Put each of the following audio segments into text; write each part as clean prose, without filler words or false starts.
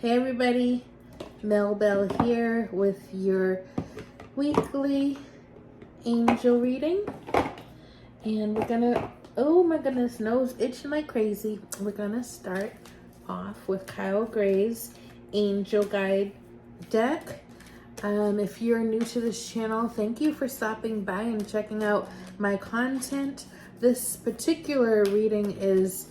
Hey everybody, Mel Bell here with your weekly angel reading. And we're gonna, oh my goodness, nose itching like crazy. We're gonna start off with Kyle Gray's Angel Guide deck. If you're new to this channel, thank you for stopping by and checking out my content. This particular reading is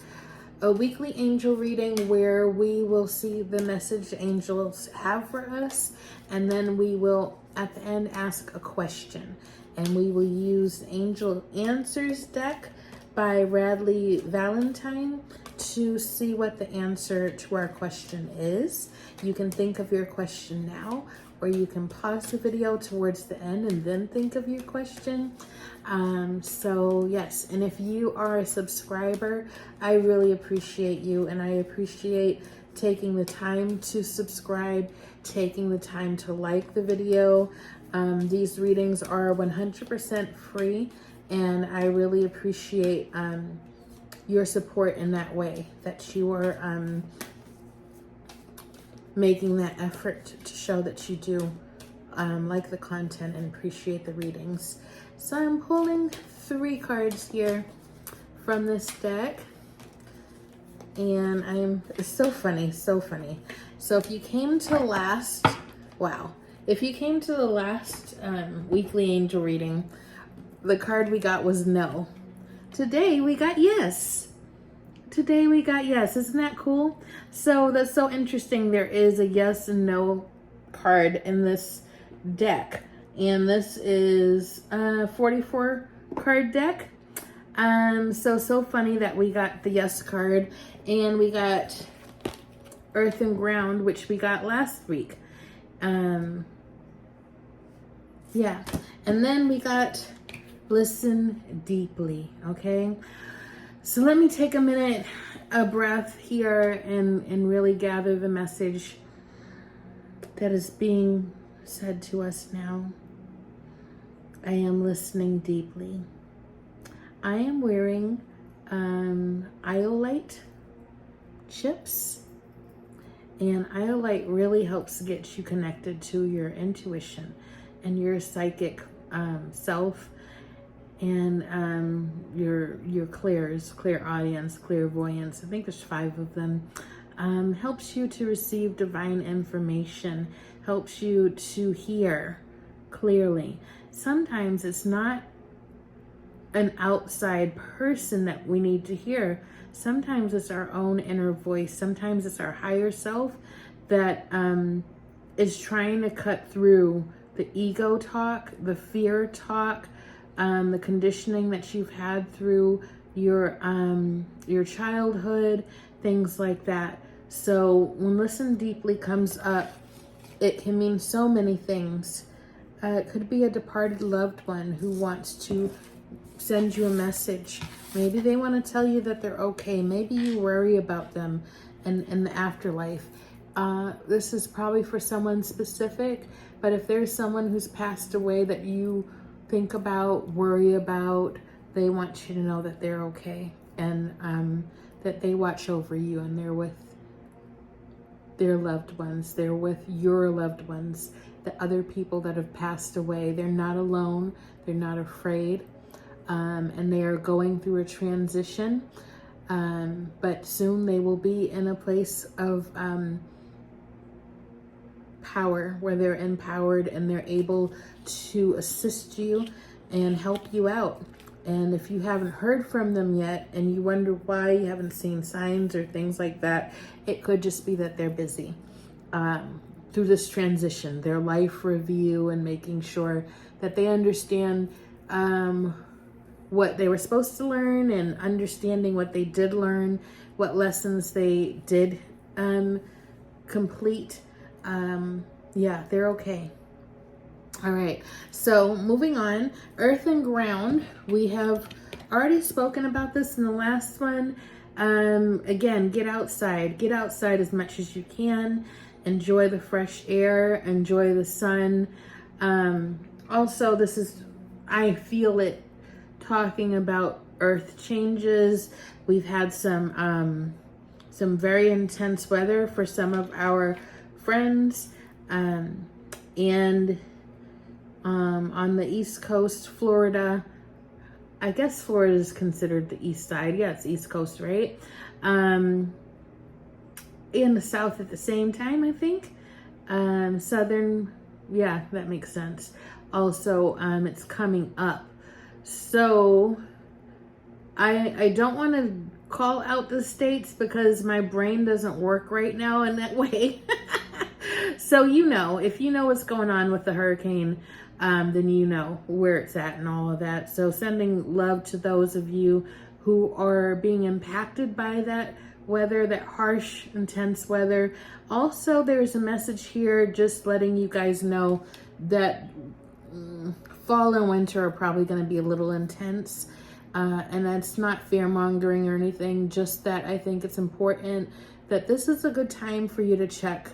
a weekly angel reading where we will see the message angels have for us, and then we will at the end ask a question, and we will use Angel Answers deck by Radley Valentine to see what the answer to our question is. You can think of your question now, or you can pause the video towards the end and then think of your question. So yes, and if you are a subscriber, I really appreciate you, and I appreciate taking the time to subscribe, taking the time to like the video. These readings are 100% free, and I really appreciate your support in that way, that you are making that effort to show that you do like the content and appreciate the readings. So I'm pulling 3 cards here from this deck, and it's so funny, so funny. So if you came to last, if you came to the last weekly angel reading, the card we got was no. Today we got yes. Today we got yes. Isn't that cool? So that's so interesting. There is a yes and no card in this deck. And this is a 44 card deck. So funny that we got the yes card, and we got Earth and Ground, which we got last week. Yeah. And then we got Listen Deeply, okay? So let me take a minute, a breath here, and really gather the message that is being said to us now. I am listening deeply. I am wearing iolite chips, and iolite really helps get you connected to your intuition and your psychic self, and your clairaudience, clairvoyance. I think there's 5 of them. Helps you to receive divine information, helps you to hear clearly. Sometimes it's not an outside person that we need to hear. Sometimes it's our own inner voice. Sometimes it's our higher self that is trying to cut through the ego talk, the fear talk, the conditioning that you've had through your childhood, things like that. So when Listen Deeply comes up, it can mean so many things. It could be a departed loved one who wants to send you a message. Maybe they want to tell you that they're okay. Maybe you worry about them in the afterlife. This is probably for someone specific, but if there's someone who's passed away that you think about, worry about, they want you to know that they're okay, and that they watch over you, and they're with their loved ones. They're with your loved ones, the other people that have passed away. They're not alone. They're not afraid. And they are going through a transition. But soon they will be in a place of power, where they're empowered and they're able to assist you and help you out. And if you haven't heard from them yet and you wonder why you haven't seen signs or things like that, it could just be that they're busy through this transition, their life review, and making sure that they understand what they were supposed to learn, and understanding what they did learn, what lessons they did complete. Yeah, they're okay. All right, so moving on, Earth and Ground. We have already spoken about this in the last one. Again, get outside as much as you can. Enjoy the fresh air, enjoy the sun. Also, this is, I feel it, talking about earth changes. We've had some some very intense weather for some of our friends. And on the East Coast, Florida, I guess Florida is considered the east side. Yeah, it's East Coast, right? In the South at the same time, I think. Southern, yeah, that makes sense. Also, it's coming up. So I don't want to call out the states because my brain doesn't work right now in that way. So, if you know what's going on with the hurricane, then you know where it's at and all of that. So sending love to those of you who are being impacted by that weather, that harsh, intense weather. Also, there's a message here just letting you guys know that fall and winter are probably going to be a little intense. And that's not fear mongering or anything, just that I think it's important that this is a good time for you to check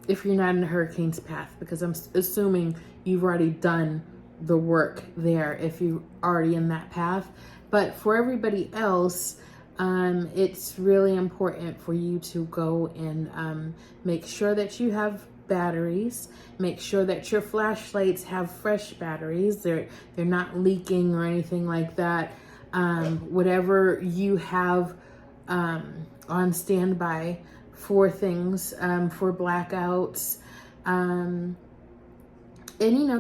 if you're not in a hurricane's path, because I'm assuming you've already done the work there if you're already in that path. But for everybody else, it's really important for you to go and make sure that you have batteries. Make sure that your flashlights have fresh batteries. They're not leaking or anything like that. Whatever you have on standby for things, for blackouts, and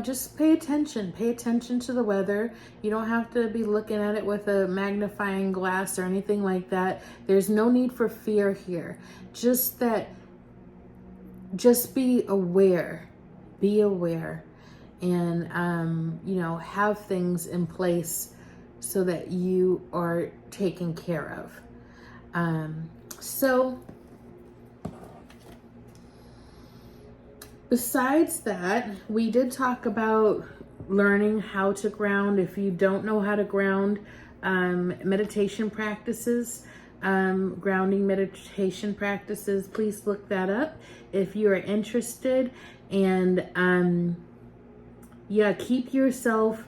just pay attention to the weather. You don't have to be looking at it with a magnifying glass or anything like that. There's no need for fear here. Just be aware, and have things in place so that you are taken care of. So besides that, we did talk about learning how to ground. If you don't know how to ground, meditation practices, grounding meditation practices, please look that up if you are interested. And keep yourself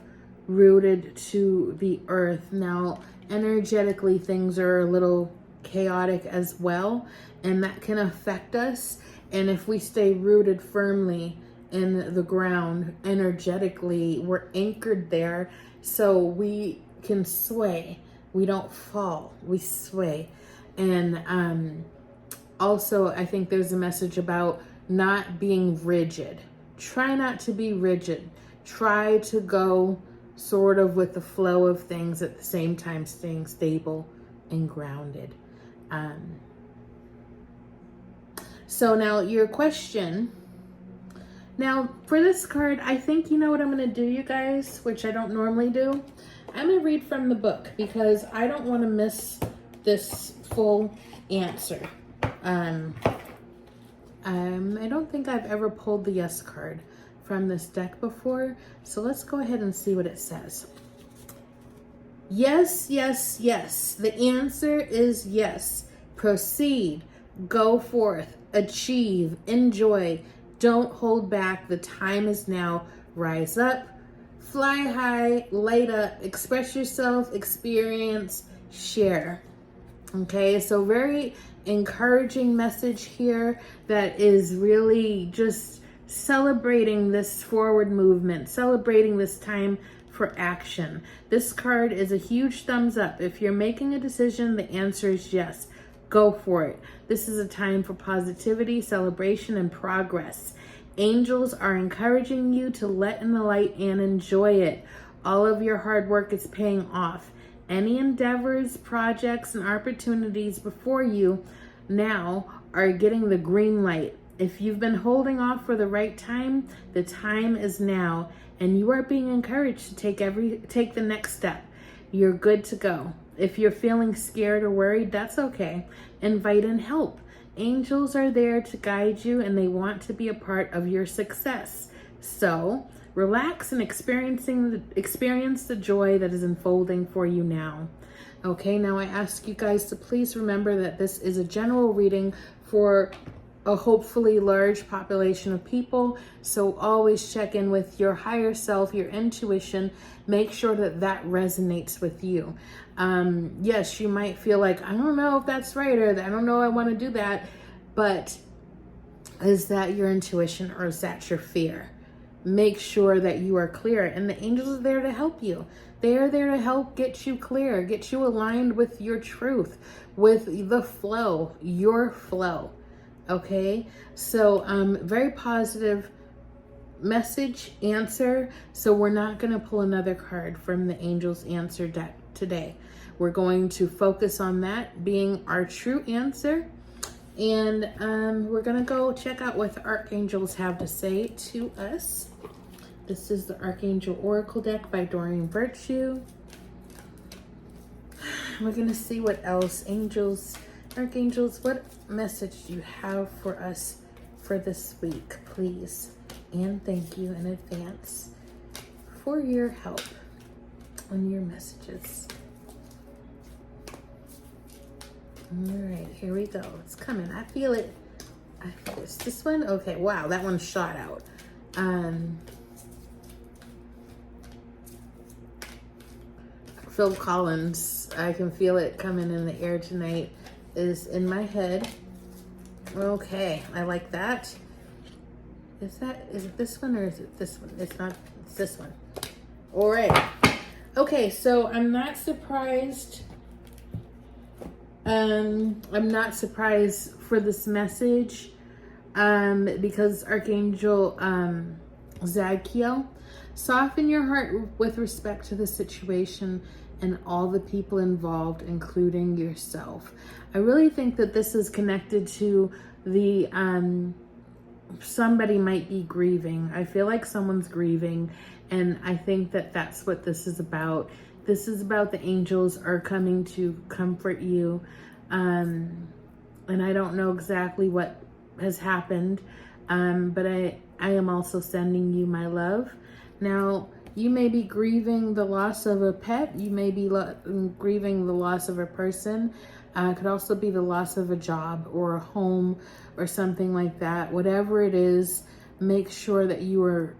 rooted to the earth. Now, energetically, things are a little chaotic as well, and that can affect us. And if we stay rooted firmly in the ground energetically, we're anchored there, so we can sway. We don't fall, we sway. And also, I think there's a message about not being rigid. Try not to be rigid. Try to go sort of with the flow of things, at the same time staying stable and grounded. So now your question. Now for this card, I think you know what I'm going to do, you guys, which I don't normally do. I'm going to read from the book because I don't want to miss this full answer. I don't think I've ever pulled the yes card from this deck before. So let's go ahead and see what it says. Yes, yes, yes. The answer is yes. Proceed. Go forth. Achieve. Enjoy. Don't hold back. The time is now. Rise up. Fly high. Light up. Express yourself. Experience. Share. Okay, so very encouraging message here that is really just celebrating this forward movement, celebrating this time for action. This card is a huge thumbs up. If you're making a decision, the answer is yes. Go for it. This is a time for positivity, celebration, and progress. Angels are encouraging you to let in the light and enjoy it. All of your hard work is paying off. Any endeavors, projects, and opportunities before you now are getting the green light. If you've been holding off for the right time, the time is now, and you are being encouraged to take the next step. You're good to go. If you're feeling scared or worried, that's okay. Invite in help. Angels are there to guide you, and they want to be a part of your success. So relax and experience the joy that is unfolding for you now. Okay, now I ask you guys to please remember that this is a general reading for a hopefully large population of people. So always check in with your higher self, your intuition. Make sure that that resonates with you. Yes, you might feel like, I don't know if that's right, or I don't know I want to do that. But is that your intuition, or is that your fear? Make sure that you are clear, and the angels are there to help you. They are there to help get you clear, get you aligned with your truth, with the flow, your flow. Okay, so very positive message, answer. So we're not going to pull another card from the Angels Answer deck today. We're going to focus on that being our true answer. And we're going to go check out what the Archangels have to say to us. This is the Archangel Oracle deck by Doreen Virtue. We're going to see what else. Angels, Archangels, what message do you have for us for this week, please? And thank you in advance for your help on your messages. All right, here we go. It's coming. I feel it. I feel it's this one. Okay, wow, that one shot out. Phil Collins, I can feel it coming in the air tonight, is in my head. Okay, I like that. Is it this one, or is it this one? It's not, it's this one. All right. Okay, so I'm not surprised. I'm not surprised for this message, because Archangel Zadkiel, soften your heart with respect to the situation and all the people involved, including yourself. I really think that this is connected to the somebody might be grieving. I feel like someone's grieving, and I think that that's what this is about. This is about the angels are coming to comfort you. And I don't know exactly what has happened, but I am also sending you my love. Now, you may be grieving the loss of a pet. You may be grieving the loss of a person. It could also be the loss of a job or a home or something like that. Whatever it is, make sure that you are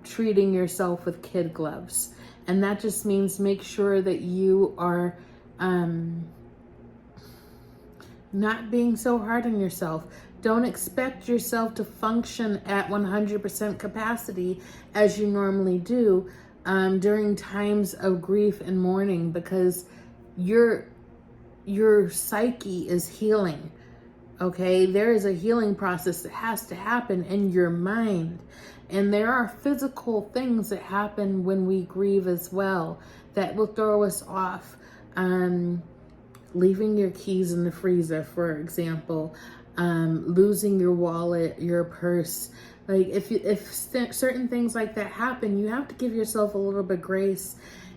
treating yourself with kid gloves. And that just means make sure that you are not being so hard on yourself. Don't expect yourself to function at 100% capacity as you normally do during times of grief and mourning, because your psyche is healing. Okay, there is a healing process that has to happen in your mind. And there are physical things that happen when we grieve as well that will throw us off. Leaving your keys in the freezer, for example, losing your wallet, your purse. Like if certain things like that happen, you have to give yourself a little bit of grace.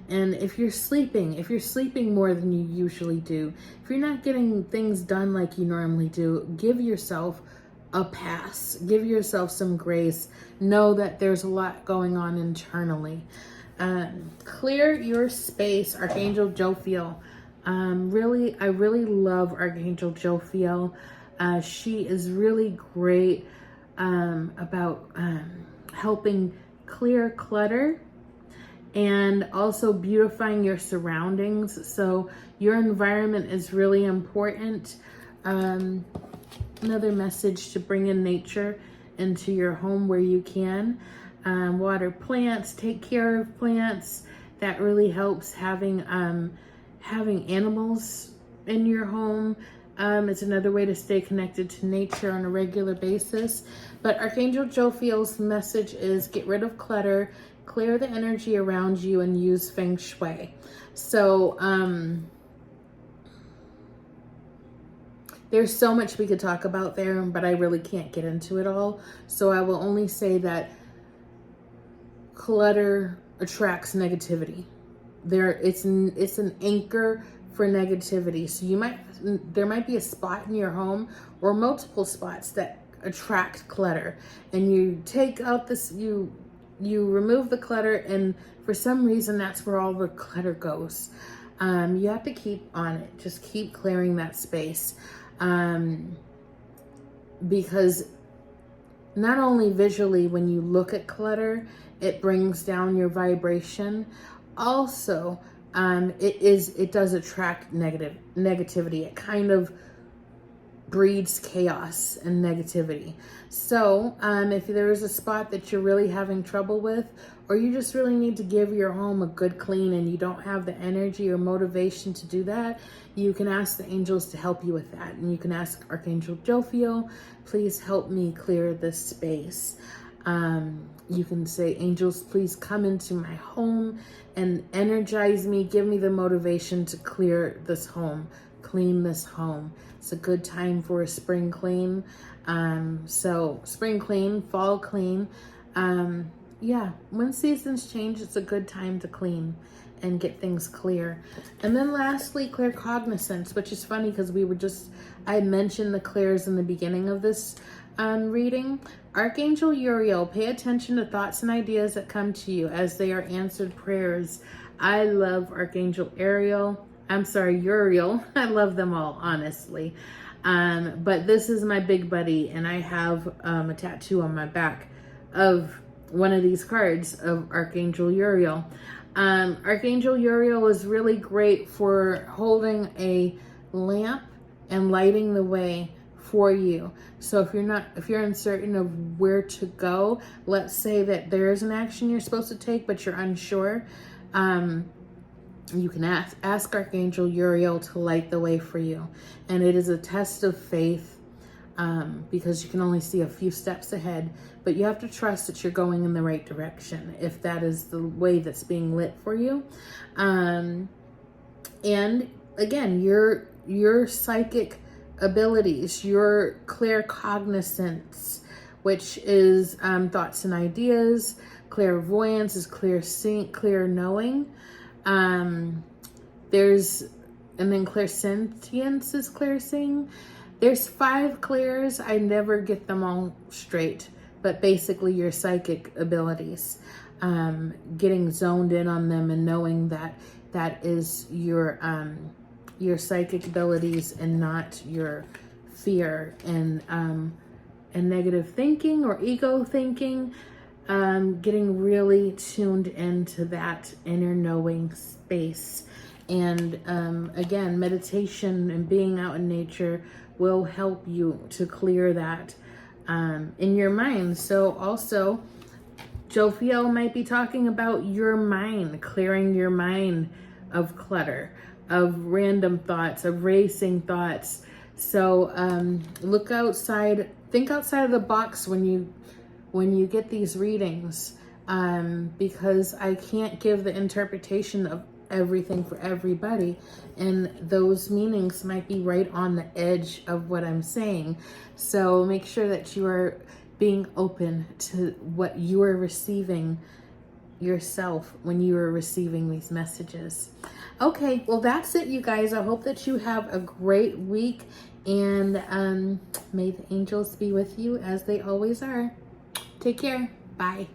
And if you're sleeping more than you usually do, if you're not getting things done like you normally do, give yourself a pass. Give yourself some grace. Know that there's a lot going on internally. Clear your space, Archangel Jophiel. I really love Archangel Jophiel. She is really great about helping clear clutter and also beautifying your surroundings. So your environment is really important. Another message to bring in nature into your home where you can. Water plants, take care of plants. That really helps. Having animals in your home. It's another way to stay connected to nature on a regular basis. But Archangel Jophiel's message is get rid of clutter, clear the energy around you, and use Feng Shui. So there's so much we could talk about there, but I really can't get into it all. So I will only say that clutter attracts negativity. It's an anchor for negativity. So there might be a spot in your home or multiple spots that attract clutter, and you take out you remove the clutter, and for some reason that's where all the clutter goes. You have to keep on it. Just keep clearing that space. because not only visually, when you look at clutter, it brings down your vibration. Also, it does attract negativity. It kind of breeds chaos and negativity. So if there is a spot that you're really having trouble with, or you just really need to give your home a good clean and you don't have the energy or motivation to do that, you can ask the angels to help you with that. And you can ask Archangel Jophiel, please help me clear this space. You can say, angels, please come into my home and energize me, give me the motivation to clear this home, clean this home. It's a good time for a spring clean. So spring clean, fall clean. Yeah, when seasons change, it's a good time to clean and get things clear. And then lastly, clear cognizance, which is funny because I mentioned the clears in the beginning of this reading. Archangel Uriel, pay attention to thoughts and ideas that come to you as they are answered prayers. I love Archangel Uriel. I love them all, honestly. But this is my big buddy, and I have a tattoo on my back of one of these cards of Archangel Uriel. Archangel Uriel is really great for holding a lamp and lighting the way for you. So if you're uncertain of where to go, let's say that there is an action you're supposed to take, but you're unsure, you can ask Archangel Uriel to light the way for you. And it is a test of faith, because you can only see a few steps ahead, but you have to trust that you're going in the right direction if that is the way that's being lit for you. And again, your psychic abilities, your claircognizance, which is thoughts and ideas. Clairvoyance is clear knowing. And then clairsentience is clear seeing. There's 5 clears. I never get them all straight, but basically your psychic abilities, getting zoned in on them and knowing that is your psychic abilities and not your fear and negative thinking or ego thinking. Getting really tuned into that inner knowing space. And again, meditation and being out in nature will help you to clear that in your mind. So also, Jophiel might be talking about your mind, clearing your mind of clutter, of random thoughts, of racing thoughts. So look outside, think outside of the box when you get these readings, because I can't give the interpretation of everything for everybody, and those meanings might be right on the edge of what I'm saying. So make sure that you are being open to what you are receiving yourself when you are receiving these messages. Okay, well, that's it, you guys. I hope that you have a great week, and may the angels be with you as they always are. Take care. Bye.